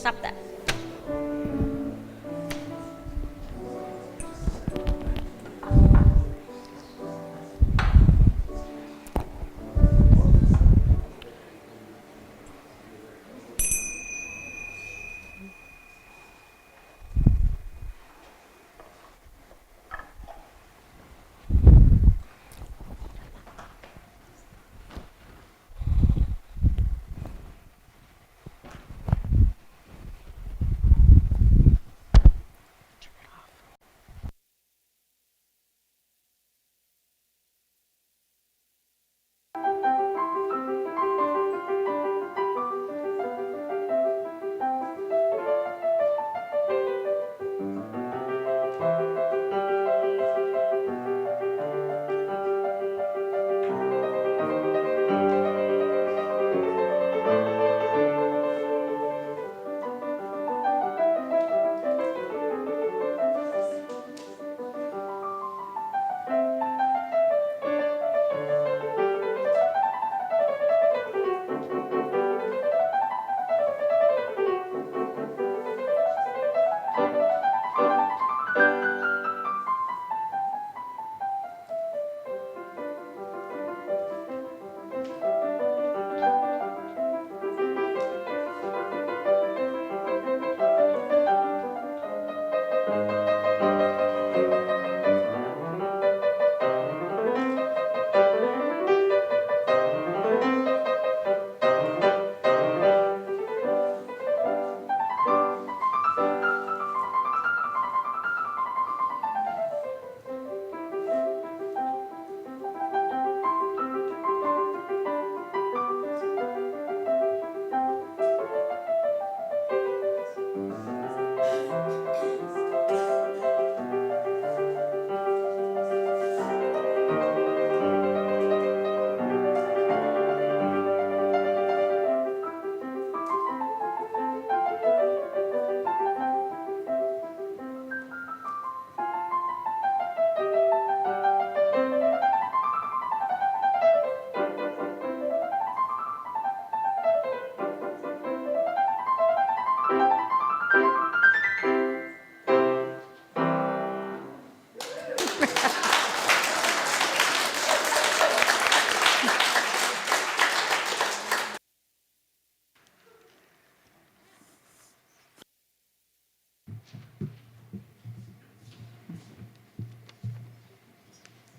Stop that.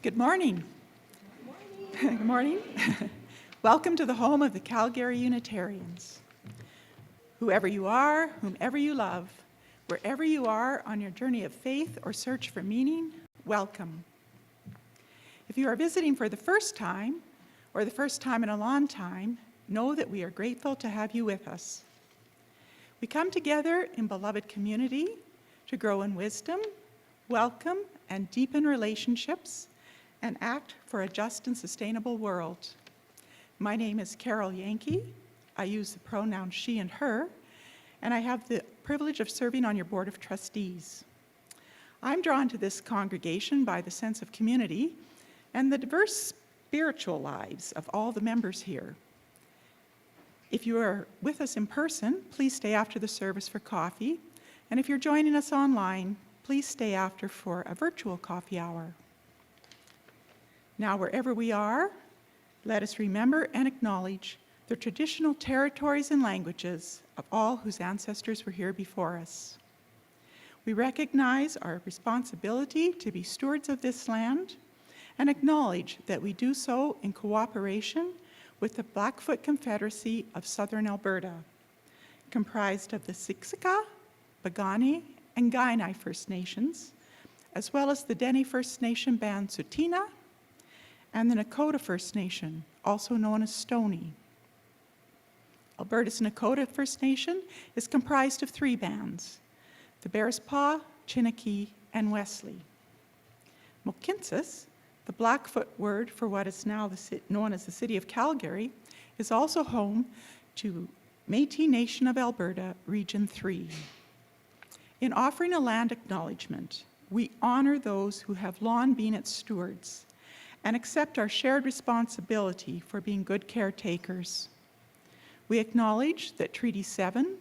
Good morning. Good morning. Welcome to the home of the Calgary Unitarians. Whoever you are, whomever you love, wherever you are on your journey of faith or search for meaning, welcome. If you are visiting for the first time, or the first time in a long time, know that we are grateful to have you with us. We come together in beloved community to grow in wisdom, welcome, and deepen relationships, and act for a just and sustainable world. My name is Carol Yankee. I use the pronouns she and her, and I have the privilege of serving on your board of trustees. I'm drawn to this congregation by the sense of community and the diverse spiritual lives of all the members here. If you are with us in person, please stay after the service for coffee, and if you're joining us online, please stay after for a virtual coffee hour. Now, wherever we are, let us remember and acknowledge the traditional territories and languages of all whose ancestors were here before us. We recognize our responsibility to be stewards of this land and acknowledge that we do so in cooperation with the Blackfoot Confederacy of Southern Alberta, comprised of the Siksika, Piikani, and Kainai First Nations, as well as the Dene First Nation band Tsuut'ina, and the Nakota First Nation, also known as Stoney. Alberta's Nakota First Nation is comprised of 3 bands, the Bearspaw, Chiniki, and Wesley. Mohkinstsis, the Blackfoot word for what is now known as the City of Calgary, is also home to Métis Nation of Alberta, Region 3. In offering a land acknowledgement, we honor those who have long been its stewards and accept our shared responsibility for being good caretakers. We acknowledge that Treaty 7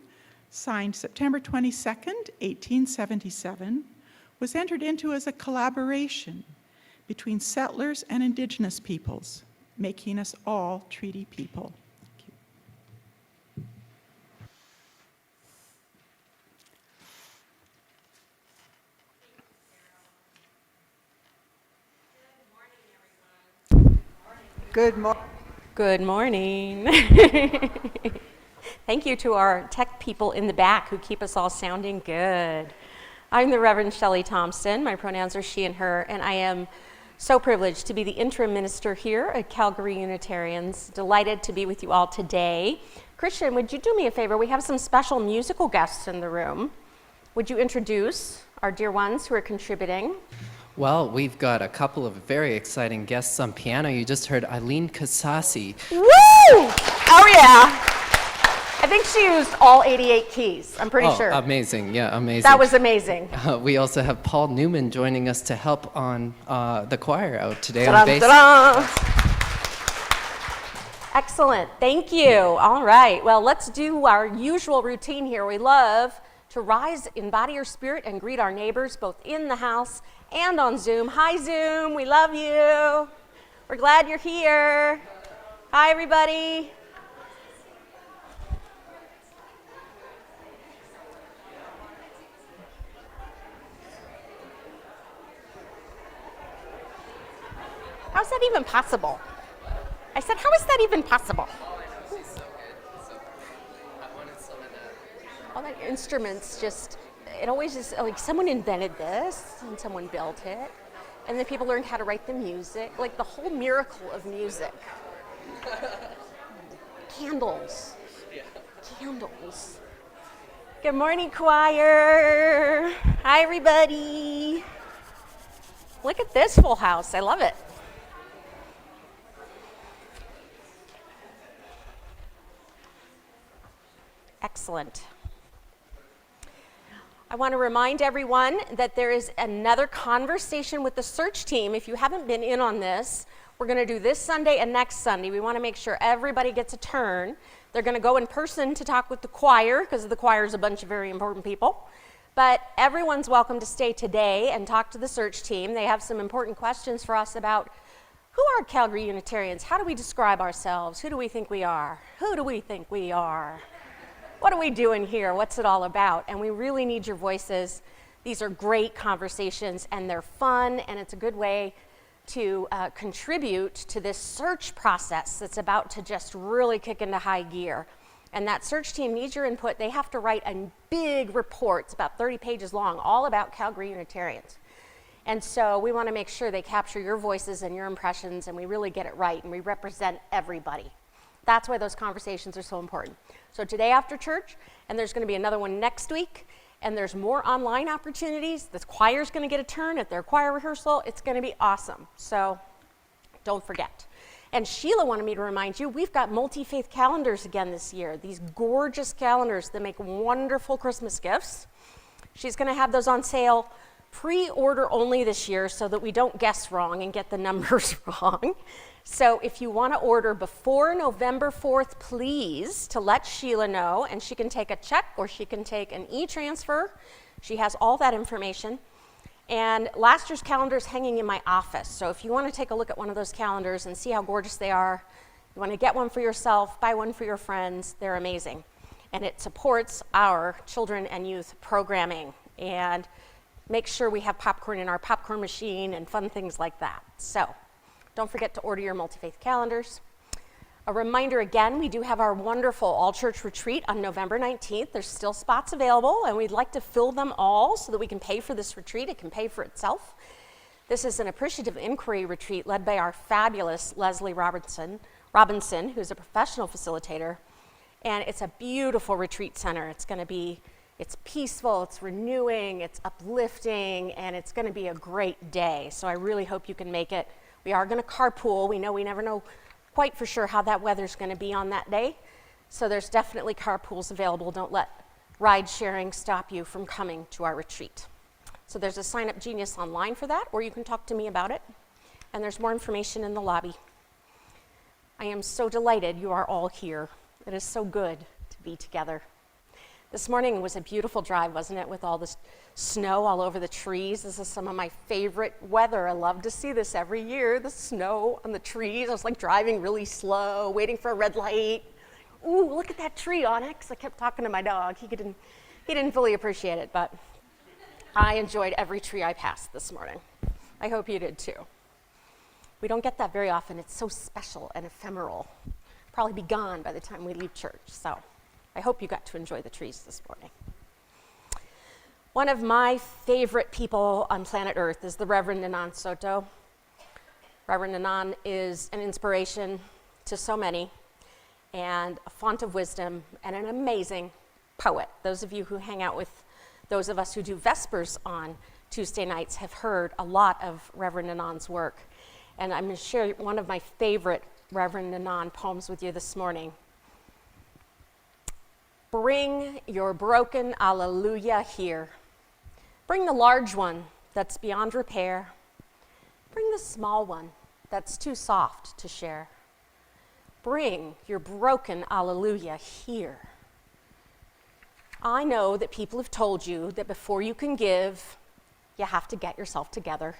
signed September 22nd, 1877, was entered into as a collaboration between settlers and Indigenous peoples, making us all treaty people. Thank you. Good morning. Good morning. Thank you to our tech people in the back who keep us all sounding good. I'm the Reverend Shelley Thompson. My pronouns are she and her, and I am so privileged to be the interim minister here at Calgary Unitarians. Delighted to be with you all today. Christian, would you do me a favor? We have some special musical guests in the room. Would you introduce our dear ones who are contributing? Well, we've got a couple of very exciting guests on piano. You just heard Eileen Kasasi. Woo! Oh yeah. I think she used all 88 keys, I'm pretty sure. Amazing, yeah, amazing. That was amazing. We also have Paul Newman joining us to help on the choir out today Ta-da, on bass. ta-da. Excellent, thank you. All right, well, let's do our usual routine here. We love to rise in body or spirit and greet our neighbors both in the house and on Zoom. Hi, Zoom, we love you. We're glad you're here. Hi, everybody. How's that even possible? I said, how is that even possible? So good. I wanted some of that. All that instruments just, it always is like someone invented this and someone built it. And then people learned how to write the music, like the whole miracle of music. Candles. Yeah. Candles. Good morning, choir. Hi, everybody. Look at this full house. I love it. Excellent. I want to remind everyone that there is another conversation with the search team. If you haven't been in on this, we're going to do this Sunday and next Sunday. We want to make sure everybody gets a turn. They're going to go in person to talk with the choir, because the choir is a bunch of very important people. But everyone's welcome to stay today and talk to the search team. They have some important questions for us about who are Calgary Unitarians? How do we describe ourselves? Who do we think we are? Who do we think we are? What are we doing here? What's it all about? And we really need your voices. These are great conversations, and they're fun, and it's a good way to contribute to this search process that's about to just really kick into high gear. And that search team needs your input. They have to write a big report, it's about 30 pages long, all about Calgary Unitarians. And so we want to make sure they capture your voices and your impressions, and we really get it right, and we represent everybody. That's why those conversations are so important. So today after church, and there's going to be another one next week, and there's more online opportunities. The choir's going to get a turn at their choir rehearsal. It's going to be awesome. So don't forget. And Sheila wanted me to remind you, we've got multi-faith calendars again this year. These gorgeous calendars that make wonderful Christmas gifts. She's going to have those on sale pre-order only this year so that we don't guess wrong and get the numbers wrong. So if you want to order before November 4th, please, to let Sheila know, and she can take a check or she can take an e-transfer. She has all that information. And last year's calendar is hanging in my office. So if you want to take a look at one of those calendars and see how gorgeous they are, you want to get one for yourself, buy one for your friends, they're amazing. And it supports our children and youth programming and make sure we have popcorn in our popcorn machine and fun things like that. So don't forget to order your multi-faith calendars. A reminder again, we do have our wonderful all-church retreat on November 19th. There's still spots available, and we'd like to fill them all so that we can pay for this retreat. It can pay for itself. This is an appreciative inquiry retreat led by our fabulous Leslie Robinson, who's a professional facilitator. And it's a beautiful retreat center. It's peaceful, it's renewing, it's uplifting, and it's going to be a great day. So I really hope you can make it. We are going to carpool. We never know quite for sure how that weather's going to be on that day. So there's definitely carpools available. Don't let ride sharing stop you from coming to our retreat. So there's a Sign Up Genius online for that, or you can talk to me about it. And there's more information in the lobby. I am so delighted you are all here. It is so good to be together. This morning was a beautiful drive, wasn't it, with all this snow all over the trees. This is some of my favorite weather. I love to see this every year, the snow on the trees. I was like driving really slow, waiting for a red light. Ooh, look at that tree, Onyx. I kept talking to my dog. He didn't fully appreciate it, but I enjoyed every tree I passed this morning. I hope you did too. We don't get that very often. It's so special and ephemeral. Probably be gone by the time we leave church. So I hope you got to enjoy the trees this morning. One of my favorite people on planet Earth is the Reverend Nanan Soto. Reverend Nanan is an inspiration to so many and a font of wisdom and an amazing poet. Those of you who hang out with those of us who do Vespers on Tuesday nights have heard a lot of Reverend Nanan's work. And I'm going to share one of my favorite Reverend Nanan poems with you this morning. Bring your broken alleluia here. Bring the large one that's beyond repair. Bring the small one that's too soft to share. Bring your broken alleluia here. I know that people have told you that before you can give, you have to get yourself together.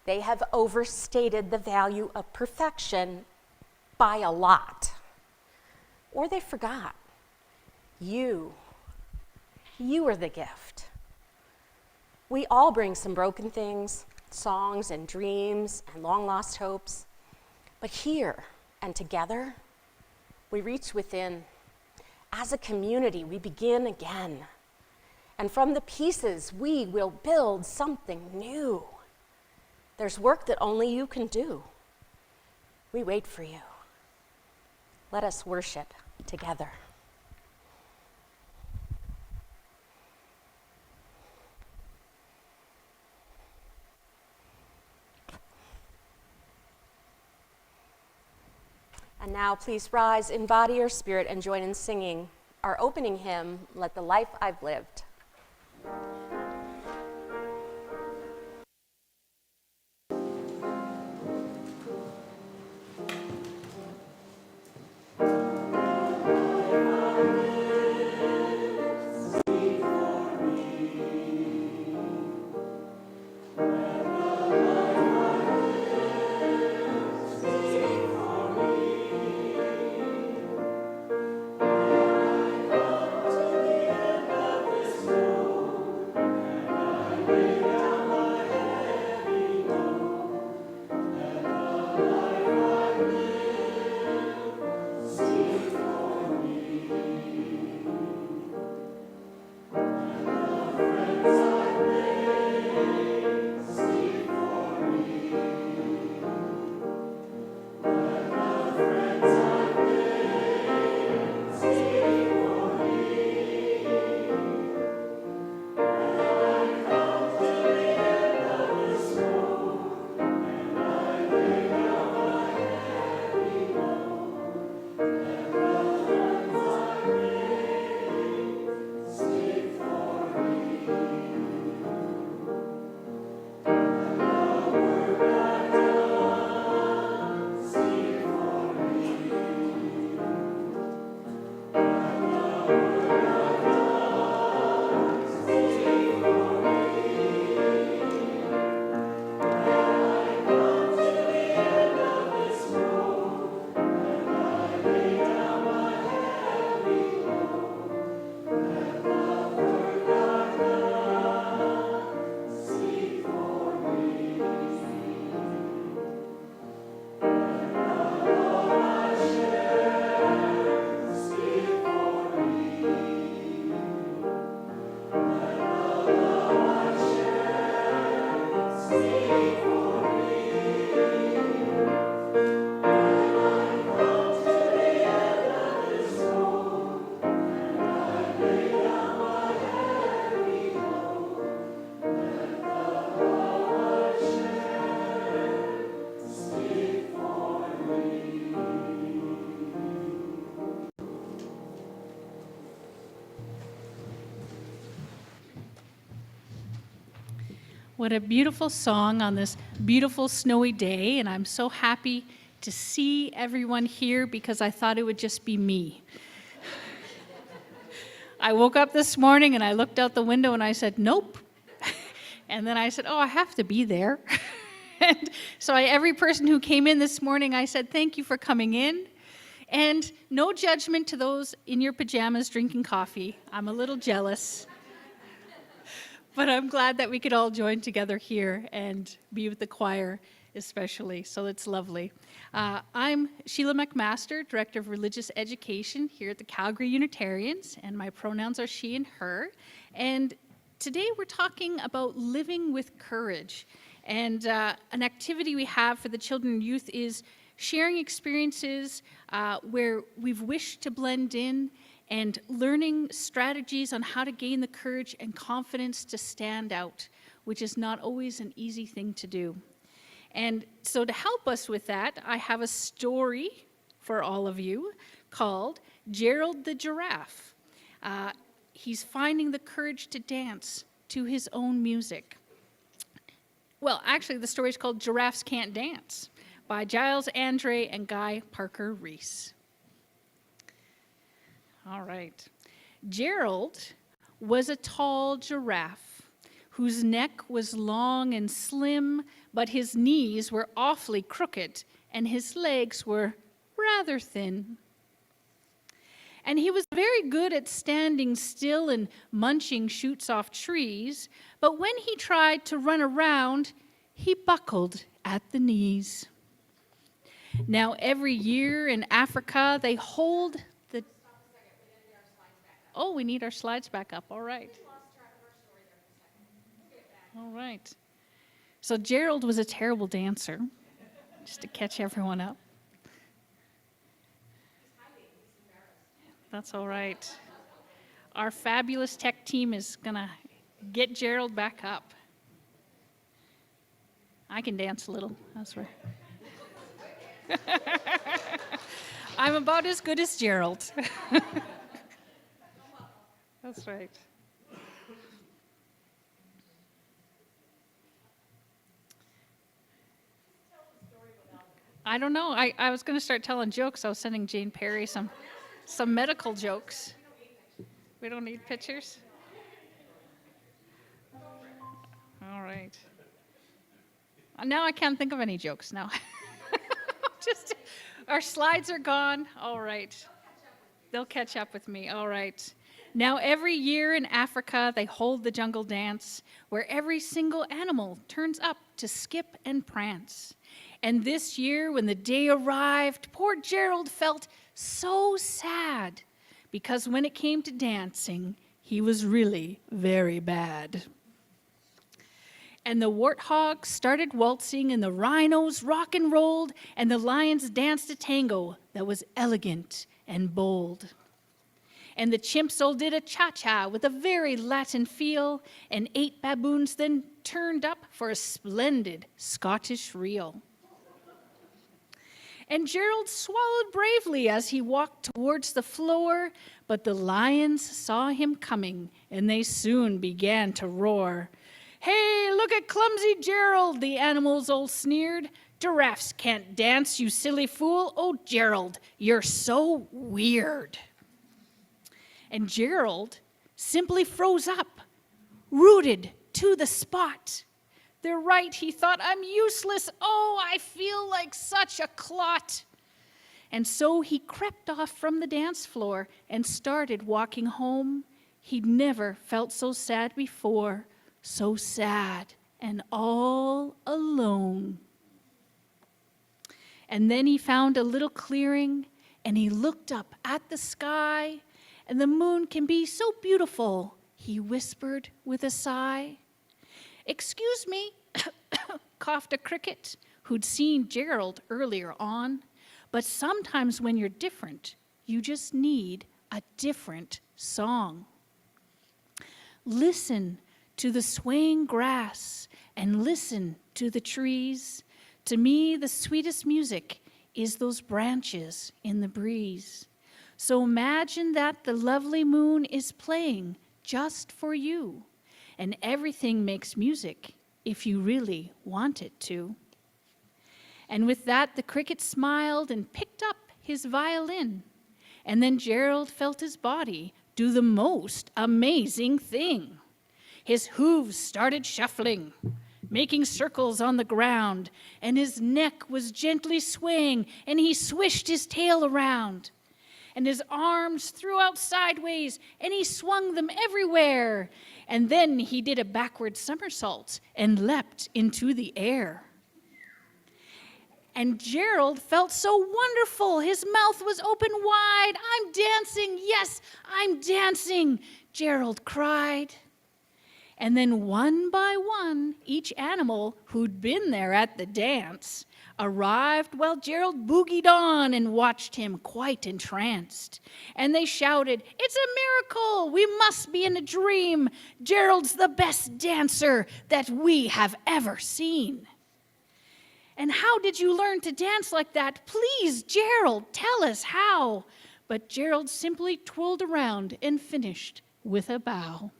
They have overstated the value of perfection by a lot. Or they forgot. You are the gift. We all bring some broken things, songs and dreams and long-lost hopes. But here and together, we reach within. As a community, we begin again. And from the pieces, we will build something new. There's work that only you can do. We wait for you. Let us worship together. And now please rise in body or spirit and join in singing our opening hymn, Let the Life I've Lived. What a beautiful song on this beautiful snowy day, and I'm so happy to see everyone here because I thought it would just be me. I woke up this morning and I looked out the window and I said, nope. And then I said, oh, I have to be there. And so every person who came in this morning, I said, thank you for coming in. And no judgment to those in your pajamas drinking coffee. I'm a little jealous. But I'm glad that we could all join together here and be with the choir especially, so it's lovely. I'm Sheila McMaster, Director of Religious Education here at the Calgary Unitarians, and my pronouns are she and her. And today we're talking about living with courage. And an activity we have for the children and youth is sharing experiences where we've wished to blend in and learning strategies on how to gain the courage and confidence to stand out, which is not always an easy thing to do. And so to help us with that, I have a story for all of you called Gerald the Giraffe. He's finding the courage to dance to his own music. Well, actually, the story is called Giraffes Can't Dance by Giles Andre and Guy Parker Reese. All right. Gerald was a tall giraffe whose neck was long and slim, but his knees were awfully crooked and his legs were rather thin. And he was very good at standing still and munching shoots off trees, but when he tried to run around, he buckled at the knees. Now, every year in Africa, they hold the... Oh, we need our slides back up. All right. All right. So Gerald was a terrible dancer, just to catch everyone up. That's all right. Our fabulous tech team is going to get Gerald back up. I can dance a little, I swear. I'm about as good as Gerald. That's right. I don't know. I was going to start telling jokes. I was sending Jane Perry some medical jokes. We don't need pictures? All right. Now I can't think of any jokes now. Just, our slides are gone. All right. They'll catch up with me. All right. Now, every year in Africa, they hold the jungle dance where every single animal turns up to skip and prance. And this year, when the day arrived, poor Gerald felt so sad because when it came to dancing, he was really very bad. And the warthogs started waltzing, and the rhinos rock and rolled, and the lions danced a tango that was elegant and bold. And the chimps all did a cha-cha with a very Latin feel, and 8 baboons then turned up for a splendid Scottish reel. And Gerald swallowed bravely as he walked towards the floor, but the lions saw him coming, and they soon began to roar. "Hey, look at clumsy Gerald," the animals all sneered. "Giraffes can't dance, you silly fool. Oh, Gerald, you're so weird." And Gerald simply froze up, rooted to the spot. "They're right," he thought, "I'm useless. Oh, I feel like such a clot." And so he crept off from the dance floor and started walking home. He'd never felt so sad before, so sad and all alone. And then he found a little clearing and he looked up at the sky, and the moon can be so beautiful, he whispered with a sigh. "Excuse me," coughed a cricket who'd seen Gerald earlier on, "but sometimes when you're different, you just need a different song. Listen to the swaying grass and listen to the trees. To me, the sweetest music is those branches in the breeze. So imagine that the lovely moon is playing just for you, and everything makes music if you really want it to." And with that, the cricket smiled and picked up his violin, and then Gerald felt his body do the most amazing thing. His hooves started shuffling, making circles on the ground, and his neck was gently swaying, and he swished his tail around. And his arms threw out sideways, and he swung them everywhere. And then he did a backward somersault and leapt into the air. And Gerald felt so wonderful. His mouth was open wide. I'm dancing. Yes, I'm dancing, Gerald cried. And then one by one, each animal who'd been there at the dance arrived while Gerald boogied on and watched him quite entranced. And they shouted, "It's a miracle! We must be in a dream! Gerald's the best dancer that we have ever seen." "And how did you learn to dance like that? Please, Gerald, tell us how." But Gerald simply twirled around and finished with a bow.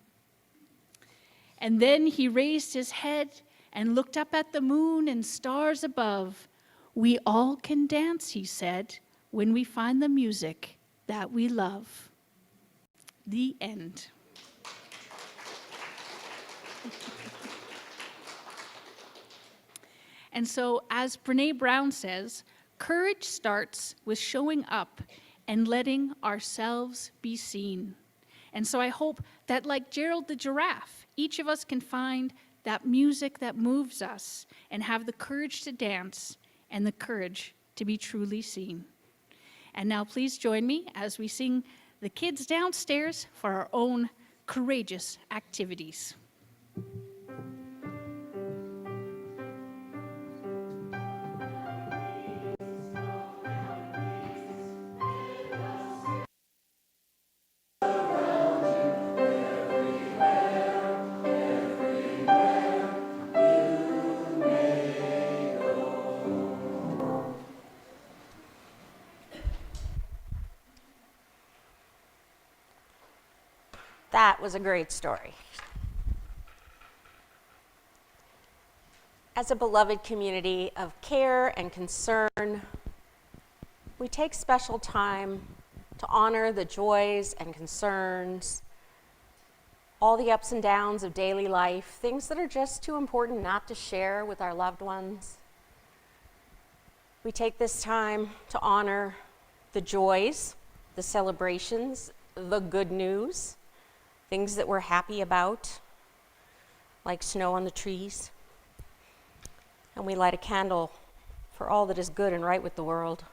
And then he raised his head and looked up at the moon and stars above. "We all can dance," he said, "when we find the music that we love." The end. And so, as Brene Brown says, courage starts with showing up and letting ourselves be seen. And so I hope that, like Gerald the giraffe, each of us can find that music that moves us and have the courage to dance and the courage to be truly seen. And now please join me as we sing the kids downstairs for our own courageous activities. That was a great story. As a beloved community of care and concern, we take special time to honor the joys and concerns, all the ups and downs of daily life, things that are just too important not to share with our loved ones. We take this time to honor the joys, the celebrations, the good news, things that we're happy about, like snow on the trees. And we light a candle for all that is good and right with the world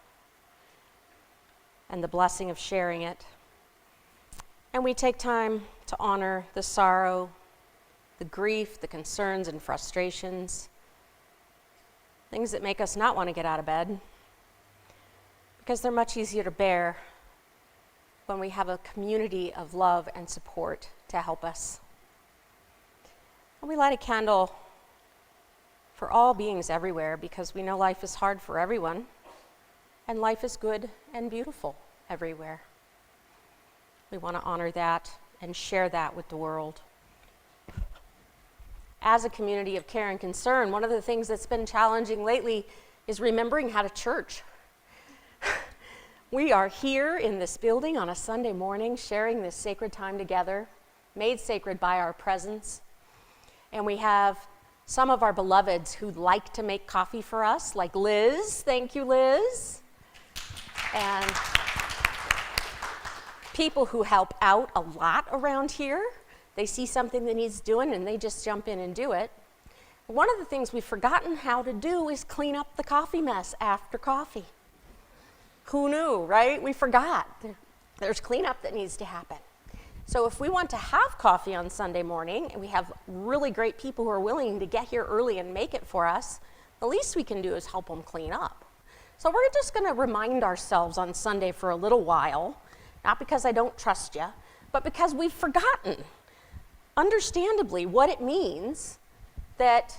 and the blessing of sharing it. And we take time to honor the sorrow, the grief, the concerns and frustrations, things that make us not want to get out of bed, because they're much easier to bear when we have a community of love and support to help us. And we light a candle for all beings everywhere, because we know life is hard for everyone, and life is good and beautiful everywhere. We want to honor that and share that with the world. As a community of care and concern, one of the things that's been challenging lately is remembering how to church. We are here in this building on a Sunday morning sharing this sacred time together, made sacred by our presence. And we have some of our beloveds who like to make coffee for us, like Liz. Thank you, Liz. And people who help out a lot around here. They see something that needs doing and they just jump in and do it. One of the things we've forgotten how to do is clean up the coffee mess after coffee. Who knew, right? We forgot. There's cleanup that needs to happen. So if we want to have coffee on Sunday morning, and we have really great people who are willing to get here early and make it for us, the least we can do is help them clean up. So we're just going to remind ourselves on Sunday for a little while, not because I don't trust you, but because we've forgotten, understandably, what it means that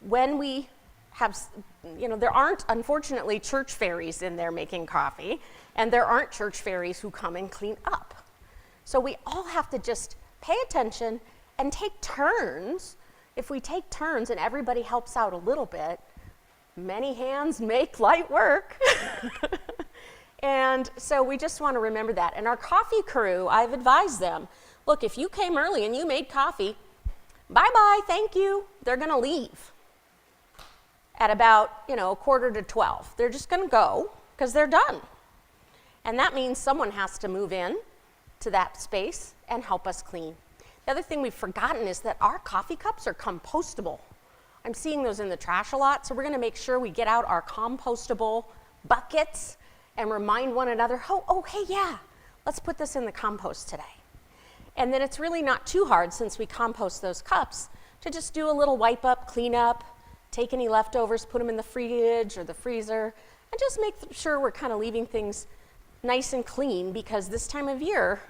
when we have, there aren't, unfortunately, church fairies in there making coffee, and there aren't church fairies who come and clean up. So we all have to just pay attention and take turns. If we take turns and everybody helps out a little bit, many hands make light work. And so we just want to remember that. And our coffee crew, I've advised them, look, if you came early and you made coffee, bye-bye, thank you. They're going to leave at about, 11:45. They're just going to go because they're done. And that means someone has to move in to that space and help us clean. The other thing we've forgotten is that our coffee cups are compostable. I'm seeing those in the trash a lot, so we're going to make sure we get out our compostable buckets and remind one another, hey, yeah, let's put this in the compost today. And then it's really not too hard, since we compost those cups, to just do a little wipe up, clean up, take any leftovers, put them in the fridge or the freezer, and just make sure we're kind of leaving things nice and clean, because this time of year,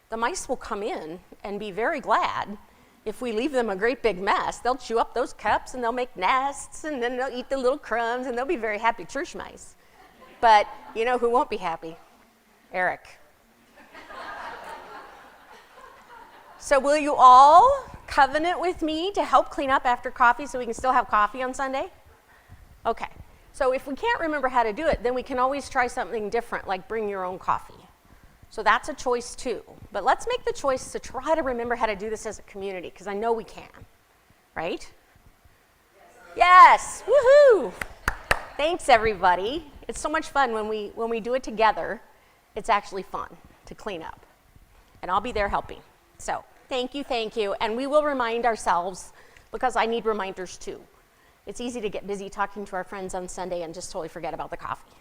the mice will come in and be very glad if we leave them a great big mess. They'll chew up those cups and they'll make nests, and then they'll eat the little crumbs, and they'll be very happy church mice. But you know who won't be happy? Eric. So will you all covenant with me to help clean up after coffee so we can still have coffee on Sunday? Okay. So if we can't remember how to do it, then we can always try something different, like bring your own coffee. So that's a choice too. But let's make the choice to try to remember how to do this as a community, because I know we can, right? Yes, woohoo! Thanks, everybody. It's so much fun when we do it together. It's actually fun to clean up. And I'll be there helping. So thank you, and we will remind ourselves, because I need reminders too. It's easy to get busy talking to our friends on Sunday and just totally forget about the coffee.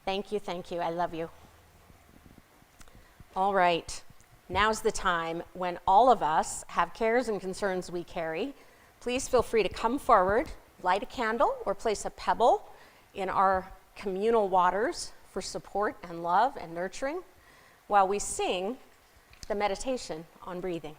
Thank you, I love you. All right, now's the time when all of us have cares and concerns we carry. Please feel free to come forward, light a candle, or place a pebble in our communal waters for support and love and nurturing while we sing the meditation on breathing.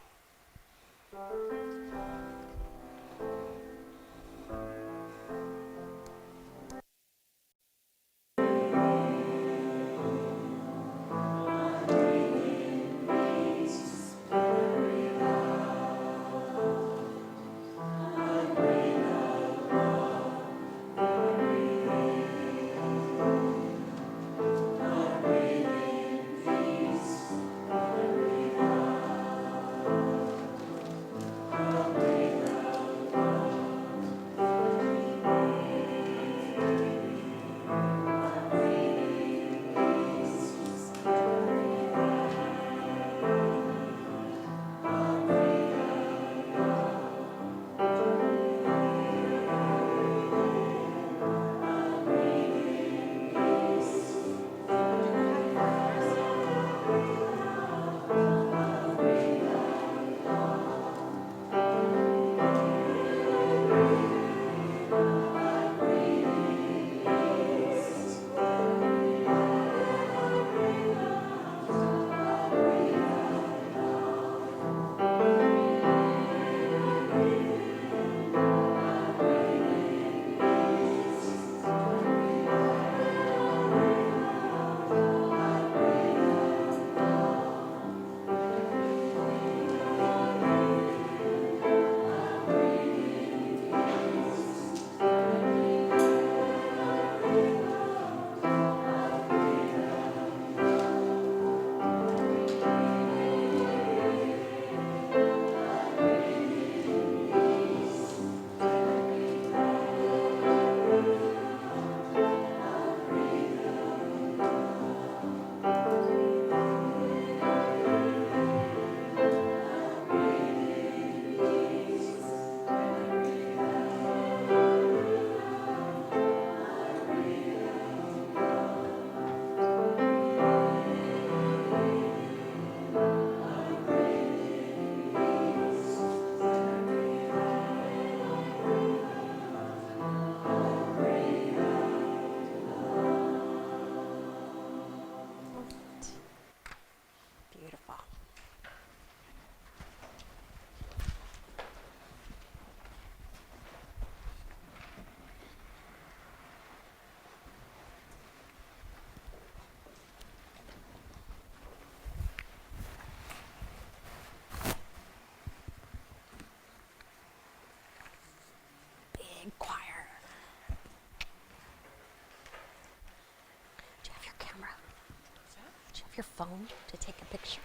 have your phone to take a picture?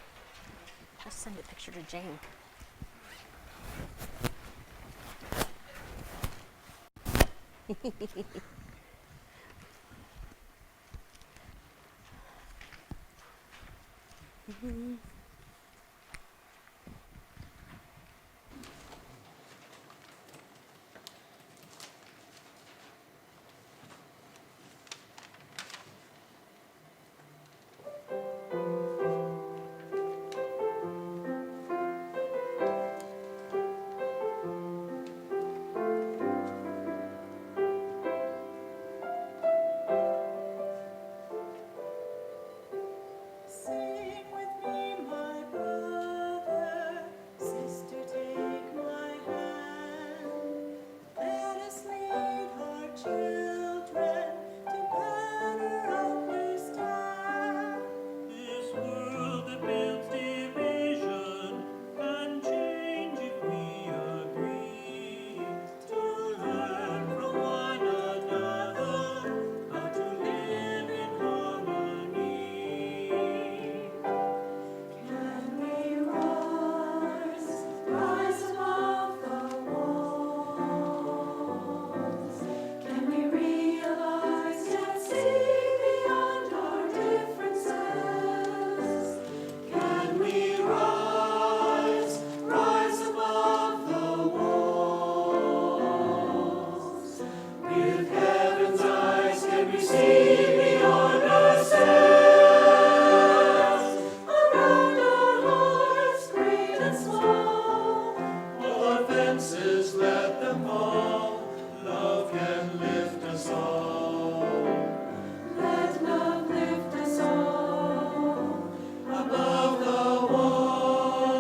Just send a picture to Jane. Sing with me, my brother, sister, take my hand. Let us lead our children to better understand this world that builds division and change if we agree to learn from one another how to live in harmony. Can we rise above the walls? Can we realize yet see beyond our differences? Can we rise above the walls? With heaven's eyes, can we see beyond ourselves? Around our hearts, great and small, all our fences, let them fall. Love can lift us all. Let love lift us all above the walls.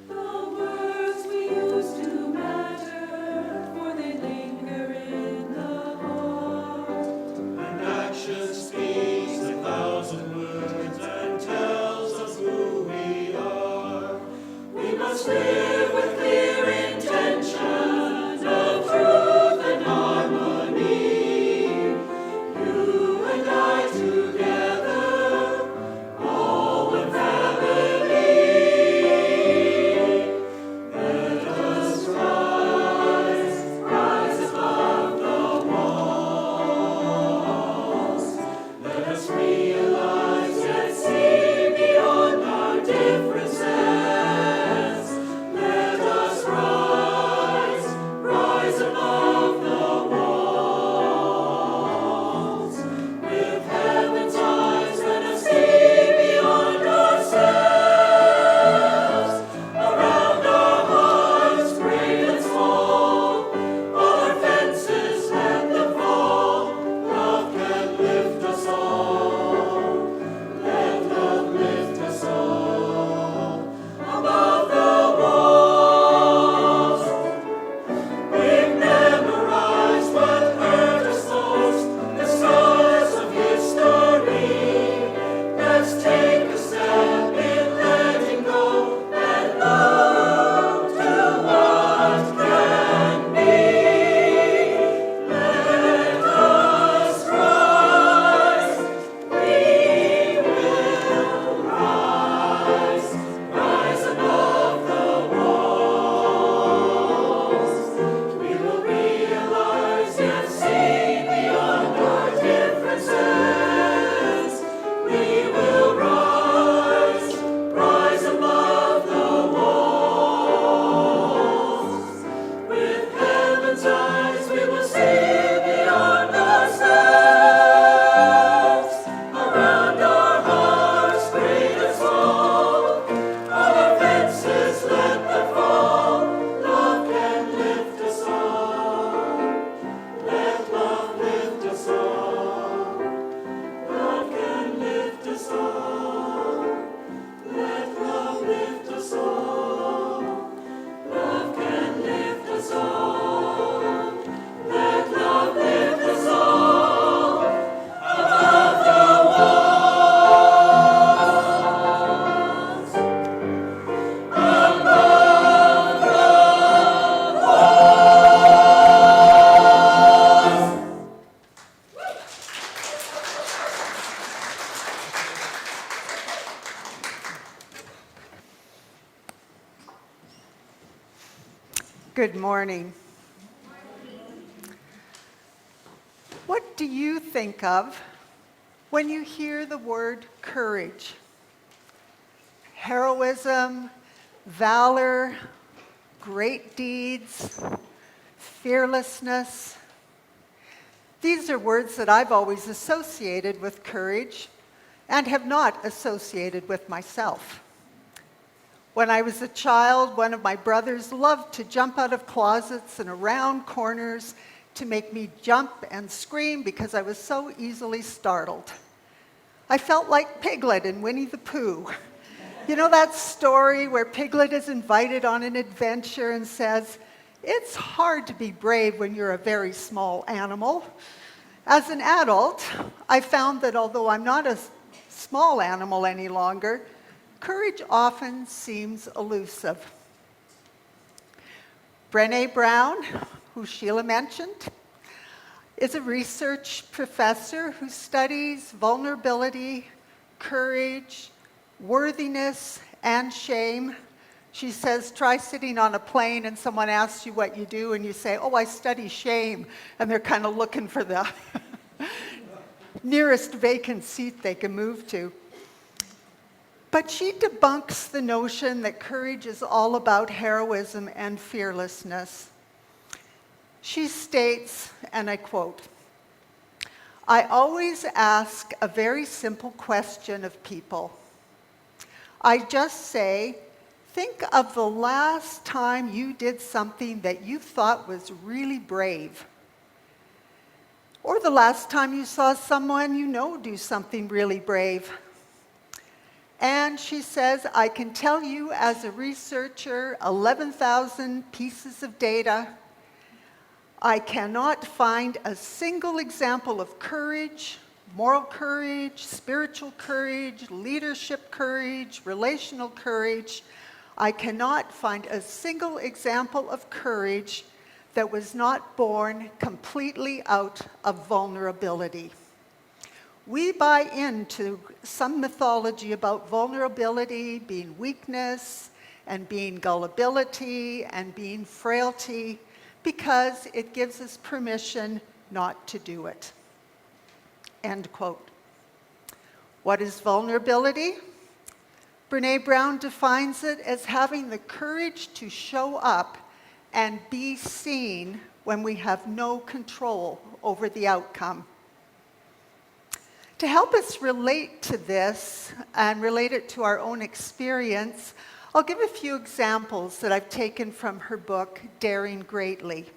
The words we use do matter, for they linger in the heart. And action speaks 1,000 words and tells us who we are. We must live with clear intention of truth and harmony. You and I together, all one family. Let us rise above the walls. Let us realize yet see beyond our differences. Let Good morning. What do you think of when you hear the word courage? Heroism, valor, great deeds, fearlessness. These are words that I've always associated with courage and have not associated with myself. When I was a child, one of my brothers loved to jump out of closets and around corners to make me jump and scream because I was so easily startled. I felt like Piglet in Winnie the Pooh. You know that story where Piglet is invited on an adventure and says, "It's hard to be brave when you're a very small animal." As an adult, I found that although I'm not a small animal any longer, courage often seems elusive. Brené Brown, who Sheila mentioned, is a research professor who studies vulnerability, courage, worthiness, and shame. She says, try sitting on a plane and someone asks you what you do and you say, "Oh, I study shame," and they're kind of looking for the nearest vacant seat they can move to. But she debunks the notion that courage is all about heroism and fearlessness. She states, and I quote, "I always ask a very simple question of people. I just say, think of the last time you did something that you thought was really brave. Or the last time you saw someone you know do something really brave." And she says, "I can tell you as a researcher, 11,000 pieces of data, I cannot find a single example of courage, moral courage, spiritual courage, leadership courage, relational courage. I cannot find a single example of courage that was not born completely out of vulnerability." We buy into some mythology about vulnerability being weakness and being gullibility and being frailty because it gives us permission not to do it. End quote. What is vulnerability? Brené Brown defines it as having the courage to show up and be seen when we have no control over the outcome. To help us relate to this and relate it to our own experience, I'll give a few examples that I've taken from her book, Daring Greatly.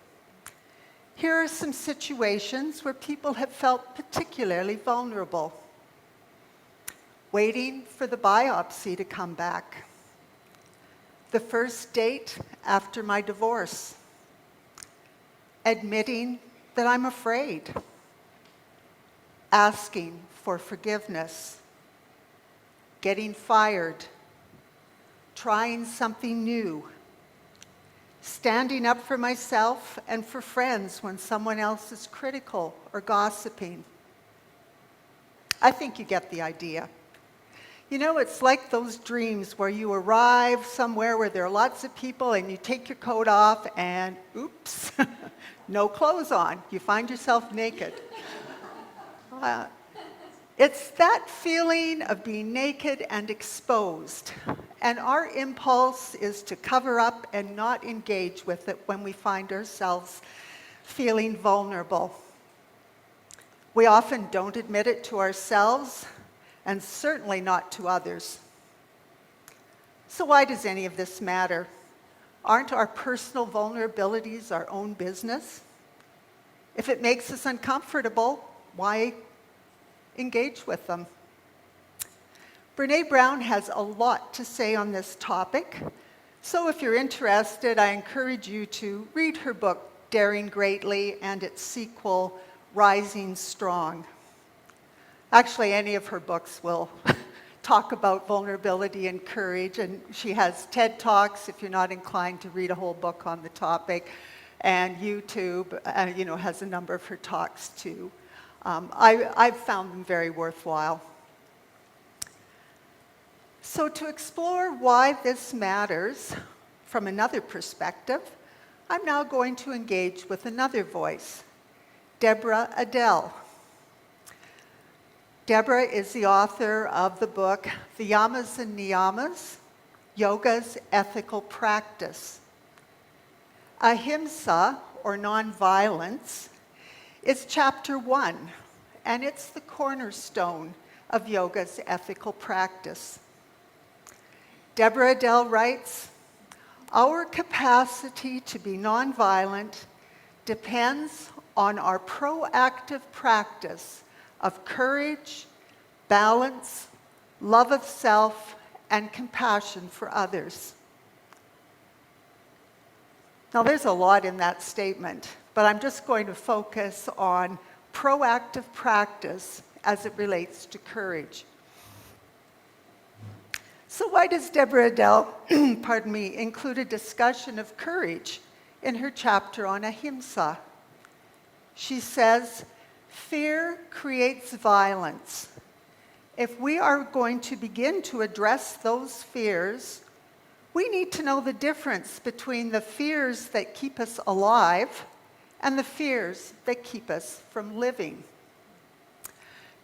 Here are some situations where people have felt particularly vulnerable. Waiting for the biopsy to come back. The first date after my divorce. Admitting that I'm afraid. Asking for forgiveness. Getting fired. Trying something new. Standing up for myself and for friends when someone else is critical or gossiping. I think you get the idea. You know, it's like those dreams where you arrive somewhere where there are lots of people and you take your coat off and oops, no clothes on. You find yourself naked. It's that feeling of being naked and exposed. And our impulse is to cover up and not engage with it when we find ourselves feeling vulnerable. We often don't admit it to ourselves, and certainly not to others. So why does any of this matter? Aren't our personal vulnerabilities our own business? If it makes us uncomfortable, why engage with them? Brené Brown has a lot to say on this topic, so if you're interested, I encourage you to read her book, Daring Greatly, and its sequel, Rising Strong. Actually, any of her books will talk about vulnerability and courage, and she has TED Talks if you're not inclined to read a whole book on the topic, and YouTube has a number of her talks too. I've found them very worthwhile. So to explore why this matters from another perspective, I'm now going to engage with another voice, Deborah Adele. Deborah is the author of the book, The Yamas and Niyamas, Yoga's Ethical Practice. Ahimsa, or nonviolence, is chapter 1, and it's the cornerstone of yoga's ethical practice. Deborah Adele writes, "Our capacity to be nonviolent depends on our proactive practice of courage, balance, love of self, and compassion for others." Now, there's a lot in that statement, but I'm just going to focus on proactive practice as it relates to courage. So why does Deborah Adele, include a discussion of courage in her chapter on ahimsa? She says, "Fear creates violence. If we are going to begin to address those fears, we need to know the difference between the fears that keep us alive and the fears that keep us from living."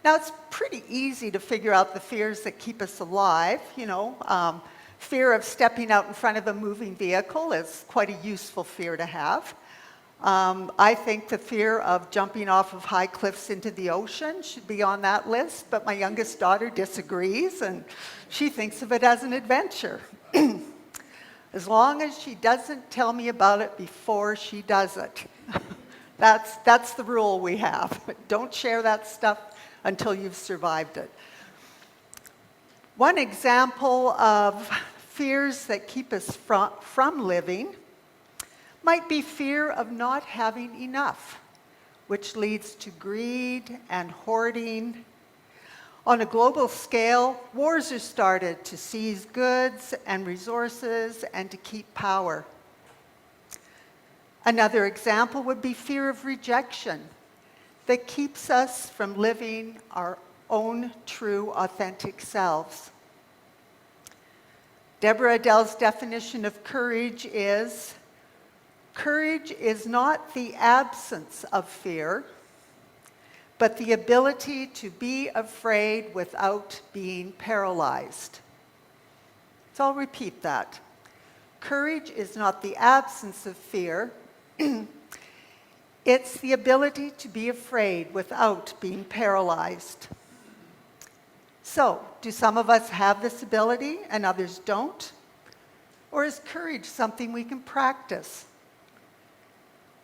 Now, it's pretty easy to figure out the fears that keep us alive. Fear of stepping out in front of a moving vehicle is quite a useful fear to have. I think the fear of jumping off of high cliffs into the ocean should be on that list, but my youngest daughter disagrees, and she thinks of it as an adventure. As long as she doesn't tell me about it before she does it. That's the rule we have. Don't share that stuff until you've survived it. One example of fears that keep us from living might be fear of not having enough, which leads to greed and hoarding. On a global scale, wars are started to seize goods and resources and to keep power. Another example would be fear of rejection that keeps us from living our own true, authentic selves. Deborah Adele's definition of courage is not the absence of fear, but the ability to be afraid without being paralyzed. So I'll repeat that. Courage is not the absence of fear. It's the ability to be afraid without being paralyzed. So, do some of us have this ability and others don't? Or is courage something we can practice?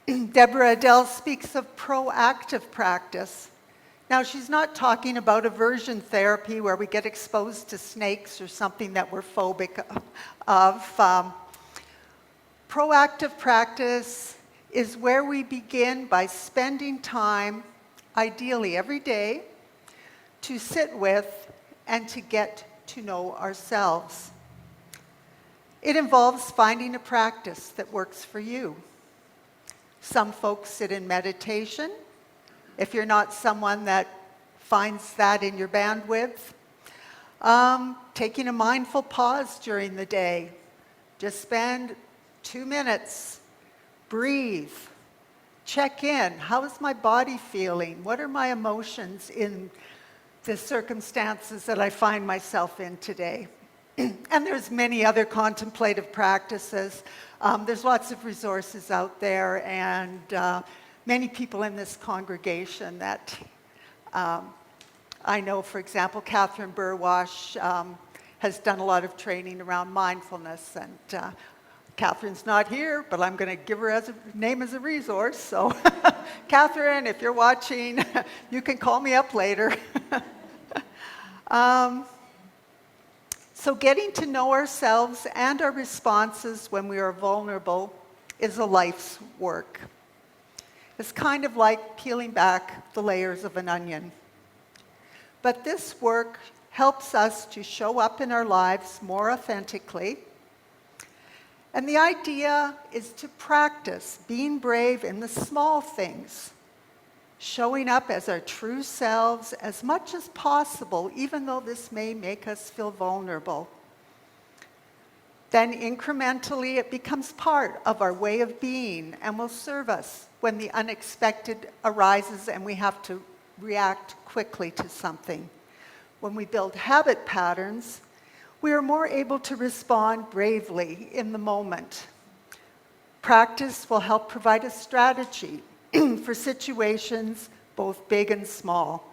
Deborah Adele speaks of proactive practice. Now, she's not talking about aversion therapy where we get exposed to snakes or something that we're phobic of. Proactive practice is where we begin by spending time, ideally every day, to sit with and to get to know ourselves. It involves finding a practice that works for you. Some folks sit in meditation. If you're not someone that finds that in your bandwidth, taking a mindful pause during the day. Just spend 2 minutes, breathe, check in. How is my body feeling? What are my emotions in the circumstances that I find myself in today? And there's many other contemplative practices. There's lots of resources out there, and many people in this congregation that I know, for example, Catherine Burwash has done a lot of training around mindfulness, and Catherine's not here, but I'm going to give her name as a resource. So, Catherine, if you're watching, you can call me up later. So getting to know ourselves and our responses when we are vulnerable is a life's work. It's kind of like peeling back the layers of an onion. But this work helps us to show up in our lives more authentically. And the idea is to practice being brave in the small things, showing up as our true selves as much as possible, even though this may make us feel vulnerable. Then incrementally it becomes part of our way of being and will serve us when the unexpected arises and we have to react quickly to something. When we build habit patterns, we are more able to respond bravely in the moment. Practice will help provide a strategy for situations both big and small.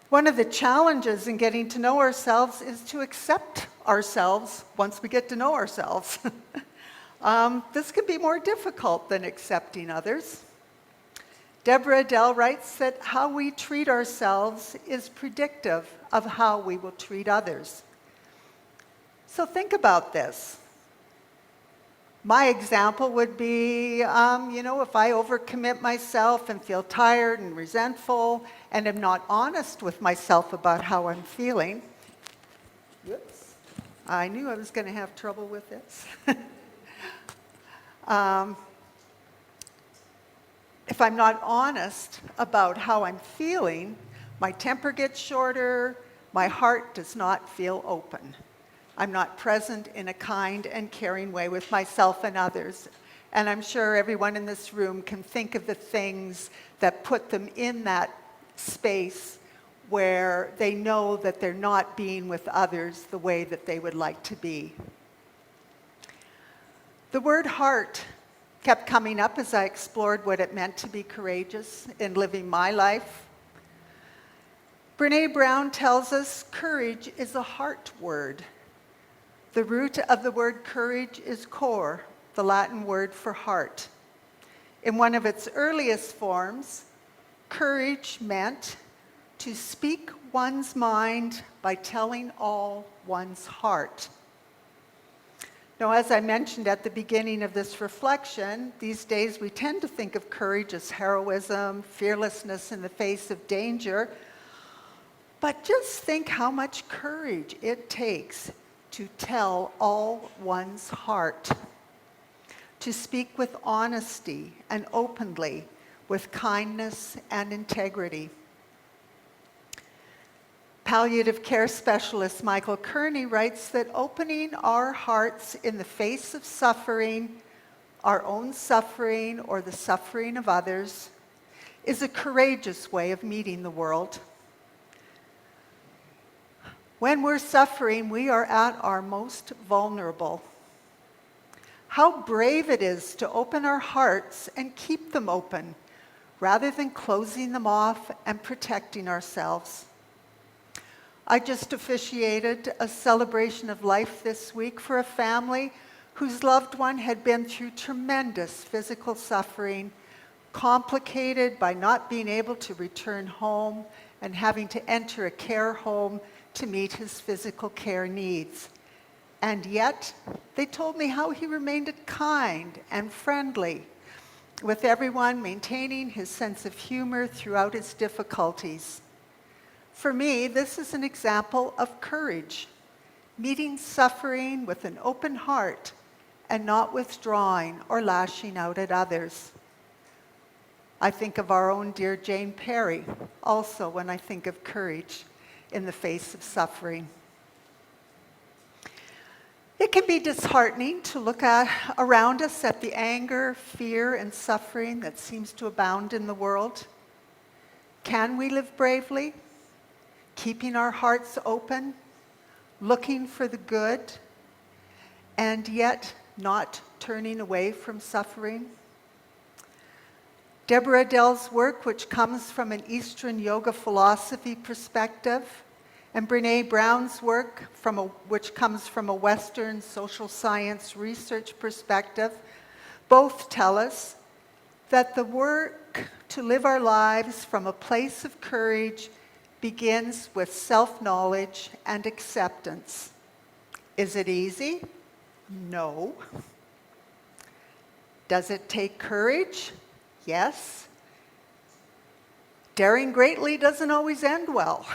One of the challenges in getting to know ourselves is to accept ourselves once we get to know ourselves. This can be more difficult than accepting others. Deborah Adele writes that how we treat ourselves is predictive of how we will treat others. So think about this. My example would be, if I overcommit myself and feel tired and resentful and am not honest with myself about how I'm feeling, whoops, I knew I was going to have trouble with this. If I'm not honest about how I'm feeling, my temper gets shorter, my heart does not feel open. I'm not present in a kind and caring way with myself and others. And I'm sure everyone in this room can think of the things that put them in that space where they know that they're not being with others the way that they would like to be. The word heart kept coming up as I explored what it meant to be courageous in living my life. Brené Brown tells us courage is a heart word. The root of the word courage is cor, the Latin word for heart. In one of its earliest forms, courage meant to speak one's mind by telling all one's heart. Now, as I mentioned at the beginning of this reflection, these days we tend to think of courage as heroism, fearlessness in the face of danger, but just think how much courage it takes to tell all one's heart, to speak with honesty and openly, with kindness and integrity. Palliative care specialist Michael Kearney writes that opening our hearts in the face of suffering, our own suffering or the suffering of others, is a courageous way of meeting the world. When we're suffering, we are at our most vulnerable. How brave it is to open our hearts and keep them open, rather than closing them off and protecting ourselves. I just officiated a celebration of life this week for a family whose loved one had been through tremendous physical suffering, complicated by not being able to return home and having to enter a care home to meet his physical care needs. And yet, they told me how he remained kind and friendly with everyone, maintaining his sense of humor throughout his difficulties. For me, this is an example of courage, meeting suffering with an open heart and not withdrawing or lashing out at others. I think of our own dear Jane Perry, also when I think of courage in the face of suffering. It can be disheartening to look around us at the anger, fear, and suffering that seems to abound in the world. Can we live bravely, keeping our hearts open, looking for the good, and yet not turning away from suffering? Deborah Adele's work, which comes from an Eastern yoga philosophy perspective, and Brené Brown's work, which comes from a Western social science research perspective, both tell us that the work to live our lives from a place of courage begins with self-knowledge and acceptance. Is it easy? No. Does it take courage? Yes. Daring greatly doesn't always end well.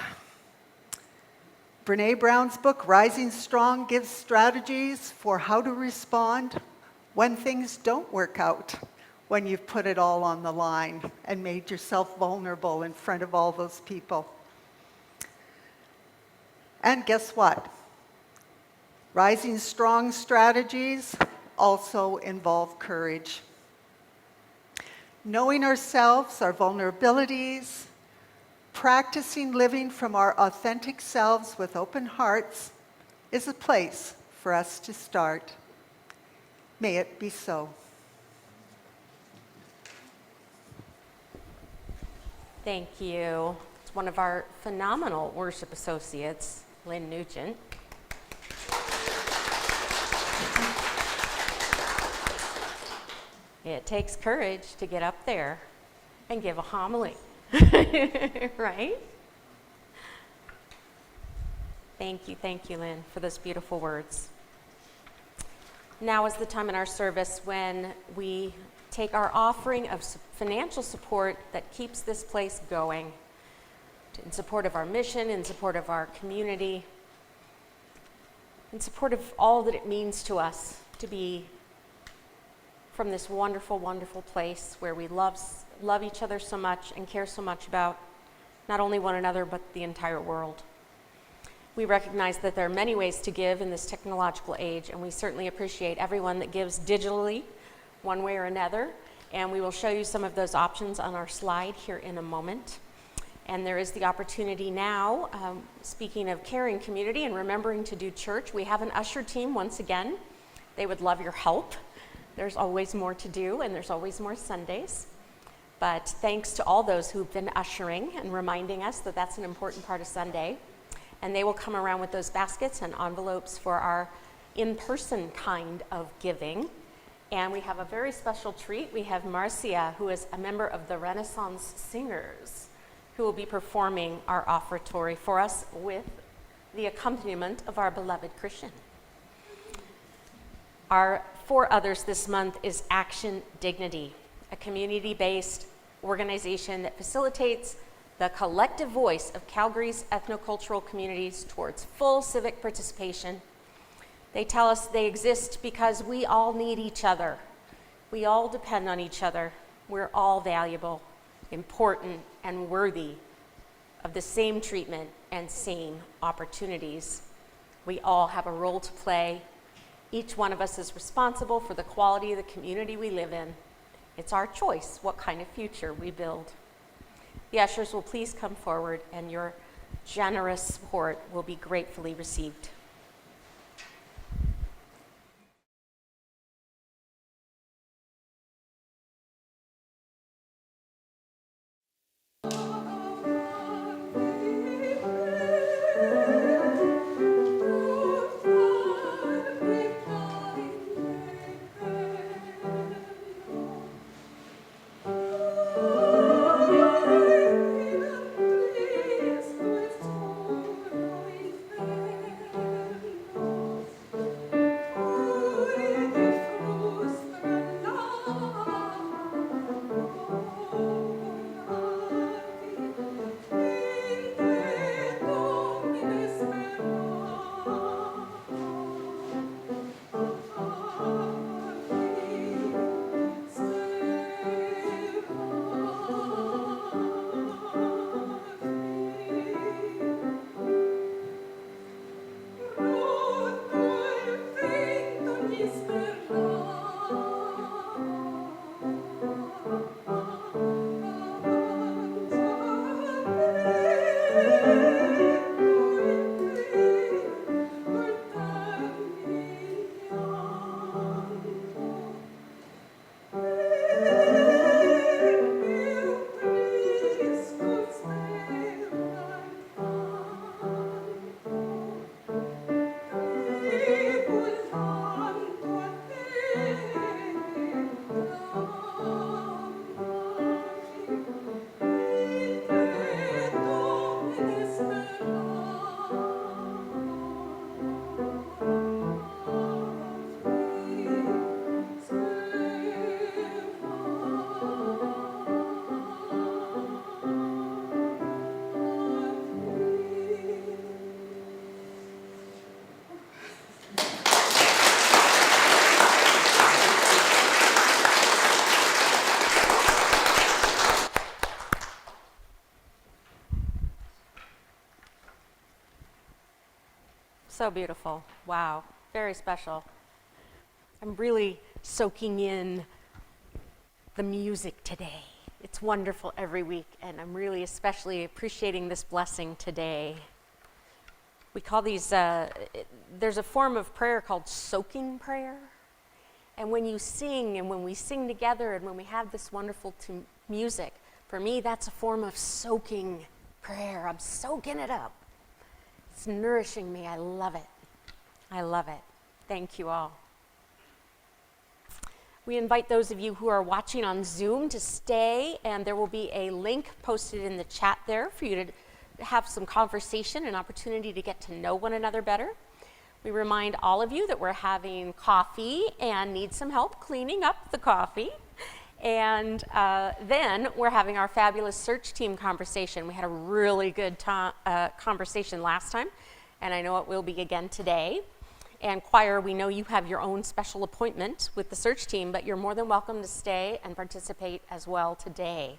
Brené Brown's book, Rising Strong, gives strategies for how to respond when things don't work out, when you've put it all on the line and made yourself vulnerable in front of all those people. And guess what? Rising strong strategies also involve courage. Knowing ourselves, our vulnerabilities, practicing living from our authentic selves with open hearts is a place for us to start. May it be so. Thank you. It's one of our phenomenal worship associates, Lynn Nugent. It takes courage to get up there and give a homily, right? Thank you, Lynn, for those beautiful words. Now is the time in our service when we take our offering of financial support that keeps this place going, in support of our mission, in support of our community, in support of all that it means to us to be from this wonderful, wonderful place where we love each other so much and care so much about not only one another, but the entire world. We recognize that there are many ways to give in this technological age, and we certainly appreciate everyone that gives digitally, one way or another, and we will show you some of those options on our slide here in a moment. And there is the opportunity now, speaking of caring community and remembering to do church, we have an usher team once again. They would love your help. There's always more to do, and there's always more Sundays. But thanks to all those who've been ushering and reminding us that that's an important part of Sunday. And they will come around with those baskets and envelopes for our in-person kind of giving. And we have a very special treat. We have Marcia, who is a member of the Renaissance Singers, who will be performing our offertory for us with the accompaniment of our beloved Christian. Our for others this month is Action Dignity, a community-based organization that facilitates the collective voice of Calgary's ethnocultural communities towards full civic participation. They tell us they exist because we all need each other. We all depend on each other. We're all valuable, important, and worthy of the same treatment and same opportunities. We all have a role to play. Each one of us is responsible for the quality of the community we live in. It's our choice what kind of future we build. The ushers will please come forward, and your generous support will be gratefully received. So beautiful. Wow. very special. I'm really soaking in the music today. It's wonderful every week, and I'm really especially appreciating this blessing today. We call these, there's a form of prayer called soaking prayer. And when you sing, and when we sing together, and when we have this wonderful music, for me, that's a form of soaking prayer. I'm soaking it up. It's nourishing me. I love it. I love it. Thank you all. We invite those of you who are watching on Zoom to stay, and there will be a link posted in the chat there for you to have some conversation and opportunity to get to know one another better. We remind all of you that we're having coffee and need some help cleaning up the coffee. And then we're having our fabulous search team conversation. We had a really good conversation last time, and I know it will be again today. And choir, we know you have your own special appointment with the search team, but you're more than welcome to stay and participate as well today.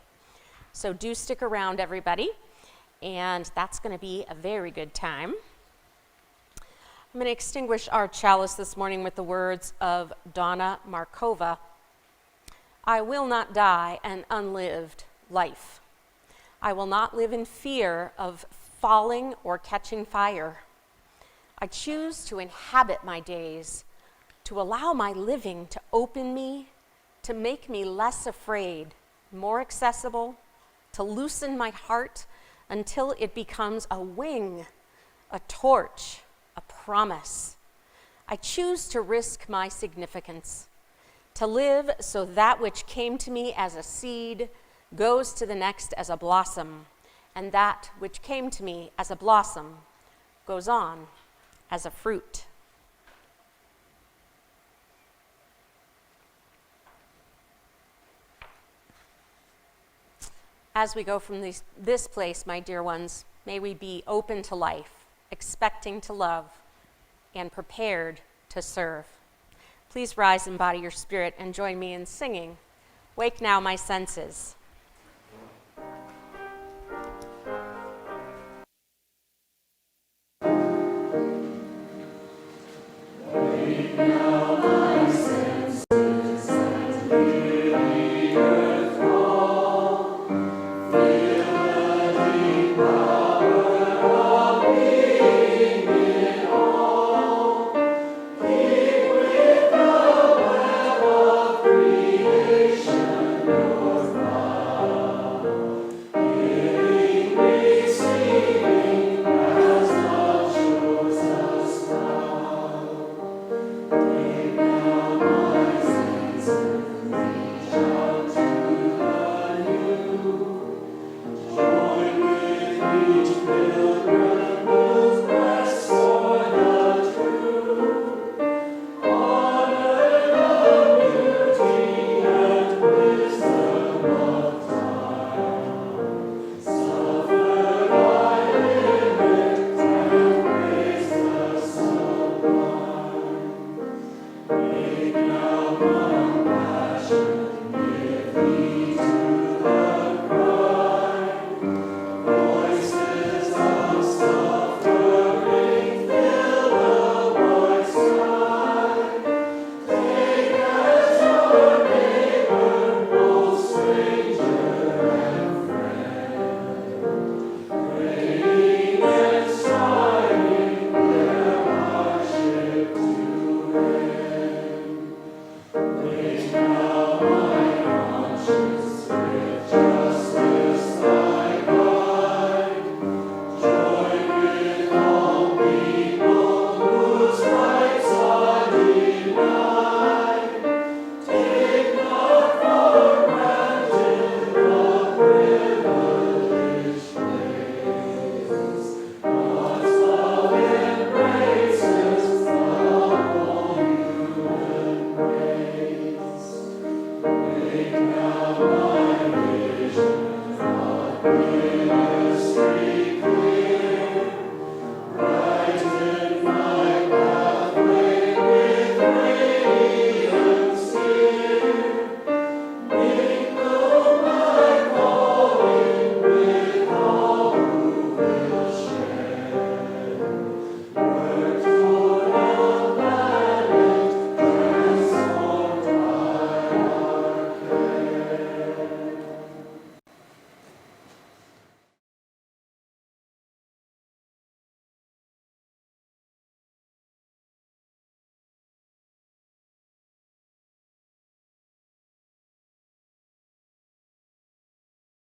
So do stick around, everybody, and that's going to be a very good time. I'm going to extinguish our chalice this morning with the words of Donna Markova. I will not die an unlived life. I will not live in fear of falling or catching fire. I choose to inhabit my days, to allow my living to open me, to make me less afraid, more accessible, to loosen my heart until it becomes a wing, a torch, a promise. I choose to risk my significance, to live so that which came to me as a seed goes to the next as a blossom, and that which came to me as a blossom goes on as a fruit. As we go from this place, my dear ones, may we be open to life, expecting to love, and prepared to serve. Please rise and embody your spirit and join me in singing, Wake Now My Senses.